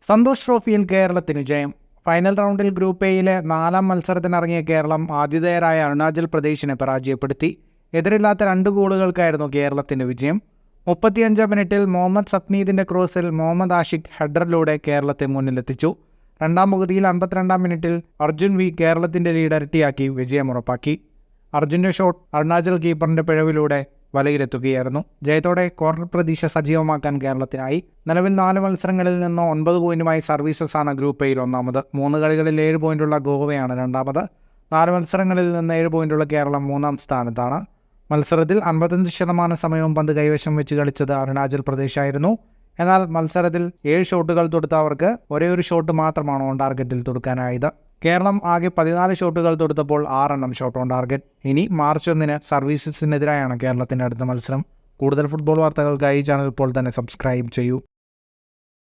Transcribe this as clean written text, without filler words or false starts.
സന്തോഷ് ട്രോഫിയിൽ കേരളത്തിന് ജയം. ഫൈനൽ റൗണ്ടിൽ ഗ്രൂപ്പ് എയിലെ 4ാം മത്സരത്തിനിറങ്ങിയ കേരളം ആതിഥേയരായ അരുണാചൽ പ്രദേശിനെ പരാജയപ്പെടുത്തി. എതിരില്ലാത്ത 2 ഗോളുകൾക്കായിരുന്നു കേരളത്തിൻ്റെ വിജയം. 35 മിനിറ്റിൽ മുഹമ്മദ് സഫ്നീദിൻ്റെ ക്രോസിൽ മുഹമ്മദ് ആഷിഖ് ഹെഡറിലൂടെ കേരളത്തെ മുന്നിലെത്തിച്ചു. 2ാം പകുതിയിൽ 52ാം മിനിറ്റിൽ അർജുൻ വി കേരളത്തിൻ്റെ ലീഡ് ഇരട്ടിയാക്കി വിജയമുറപ്പാക്കി. അർജുൻ്റെ ഷോട്ട് അരുണാചൽ കീപ്പറിൻ്റെ പിഴവിലൂടെ വലയിലെത്തുകയായിരുന്നു. ജയത്തോടെ ക്വാർട്ടർ പ്രതീക്ഷ സജീവമാക്കാൻ കേരളത്തിനായി. നിലവിൽ 4 മത്സരങ്ങളിൽ നിന്ന് 9 പോയിന്റുമായി സർവീസസാണ് ഗ്രൂപ്പ് എയിൽ ഒന്നാമത്. 3 കളികളിൽ 7 പോയിന്റുള്ള ഗോവയാണ് രണ്ടാമത്. 4 മത്സരങ്ങളിൽ നിന്ന് 7 പോയിന്റുള്ള കേരളം 3ാം സ്ഥാനത്താണ്. മത്സരത്തിൽ 55% സമയവും പന്ത് കൈവശം വെച്ച് കളിച്ചത് അരുണാചൽ പ്രദേശായിരുന്നു. എന്നാൽ മത്സരത്തിൽ 7 ഷോട്ടുകൾ തൊടുത്ത അവർക്ക് ഒരേ ഒരു ഷോട്ട് മാത്രമാണ് ഓൺ ടാർഗറ്റിൽ തൊടുക്കാനായത്. കേരളം ആകെ 14 ഷോട്ടുകൾ തൊടുത്തപ്പോൾ 6 ഷോട്ട് ഓൺ ടാർഗറ്റ്. ഇനി മാർച്ച് 1 സർവീസസിനെതിരായാണ് കേരളത്തിൻ്റെ അടുത്ത മത്സരം. കൂടുതൽ ഫുട്ബോൾ വാർത്തകൾക്കായി ചാനൽ ഇപ്പോൾ തന്നെ സബ്സ്ക്രൈബ് ചെയ്യൂ.